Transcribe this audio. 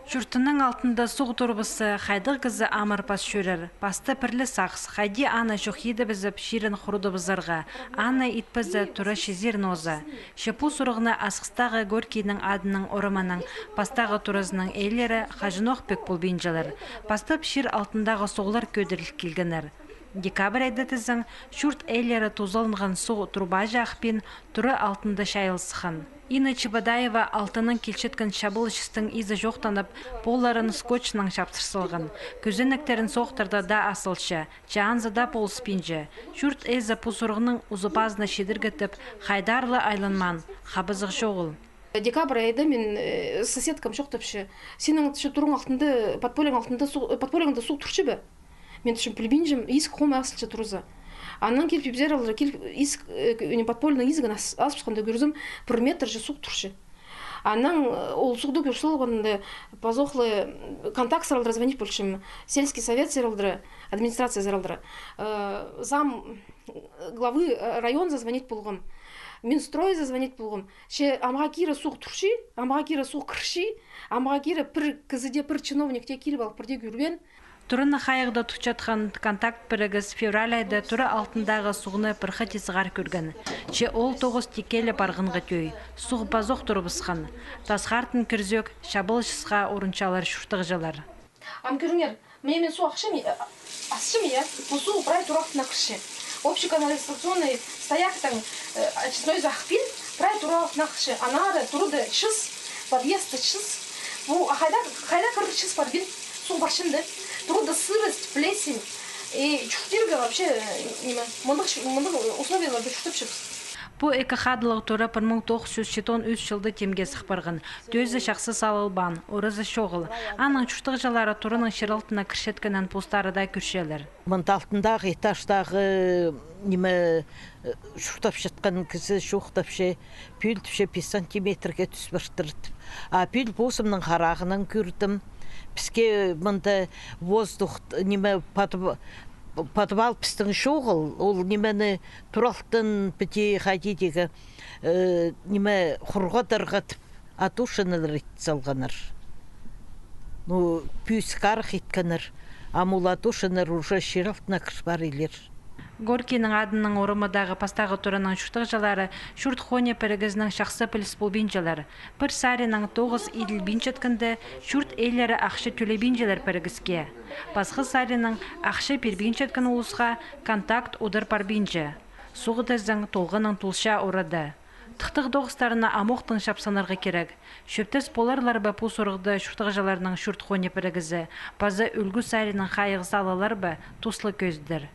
Жұртының алтында суғы тұрбысы қайдық кізі амыр пас шөрір. Басты пірлі сақс, қайди ана жоқиды бізіп ширін құруды бізірға. Ана итпізі тұры шезер нозы. Шепу сұрығына асқыстағы Горкийдің адының орыманың, пастағы тұрызының әйлері қажыноқ пек бұл бейінжілер. Бастып шир алтындағы соғылар көдіріл келгенер. Декабр айда тізің, шүрт әйлері тозалынған суғы тұрба жақпен тұры алтынды шайылсықын. Ина Чебадаева алтының келшеткін шабылышыстың изі жоқтанып, поларын скотчның шаптырсылған. Көзініктерін соқтырда да асылшы, жағанзада полыспенжі. Шүрт әзі пұсырғының ұзыпазына шедіргітіп, қайдарлы айланман, қабызық жоғыл. Декабрь айда мен соседкам жоқтапшы. Сенің тұрың алтынды, подполияңда суық тұршы бі? Мен түшін пілбенжім, есік қомай асылшы тұрызы. Аннан келіп ебзер алыр, келіп подпольный изігін асып шыққанда көрізім, бір метр же суық тұршы. Аннан ол суқды көрсілғанды позоқлы контакт саралдыра звонить большим, сельский совет саралдыра, администрация саралдыра. Зам главы район зазвонить болғым, Минстрой зазвонить болғым. Ше амға кері суық тұршы, амға кері суық кірші, амға кері бір кізіде бір чиновник те келіп алып бірде көрген. Тұрыны қайығда тұқчатқан контакт бірігіз февраль айда тұры алтындағы суғыны бірқы тезіғар көрген. Че ол тоғыз текелі барғынғы төй, суғы базоқ тұрыбысқан. Тасқартын кірзек, шабылышысқа орынчалар шүртіғ жылар. Ам көріңер, мен су ақшым, асшым я, бұл суғы прай тұрақтына кірші. Общий канализационный стояқтың очистной захпин, прай тұрақтына кірші. Анары тұрыды шыз, подъезді шыз. Бұл қайда кірді шыз подбин, суғы баршынды. Трудно сырость, плесень и чухтирга вообще мындық условиялар бешуқтапшып. Бұл экохадылық тұры 1973 жылды темге сықпарғын. Дөзі шақсы салылбан, орызы шоғыл. Аның чуштық жылары тұрының шыралтына кіршеткінін постары да күршелер. Мындалтындағы этаждағы шуқтап шытқан кізі шуқтапшы, пүлтіпші 5 сантиметрге түс бірштірді. Пүл босымның қарағынан көрдім. Піске мұнда воздух, подвал пістің шоғыл, ол немені тұрақтың біте қадидегі құрға дырғатып, атушынылыр етсалғаныр. Пүйсік арық еткенір, амул атушыныр уже шералтына кіршбар елер. Горкийдің адының орымыдағы пастағы тұрының шүртіқ жылары шүрт хоне пірігізінің шақсы піліс бұл бенжелер. Бір сарының 9 иділ бенчеткінді шүрт ейлері ақшы төле бенжелер пірігізге. Басқы сарының ақшы пер бенчеткін ұлысқа контакт ұдыр пар бенже. Суғыдызың толғының тұлша ұрады. Тықтық доғыстарына амоқтың шапсанарға керек. Шөптіс поларлар ба пұл сұрғыды шүртіқ жыларының шүрт хоне пірігізі. Базы үлгі сарының қайығы салалар ба тұслы көздір.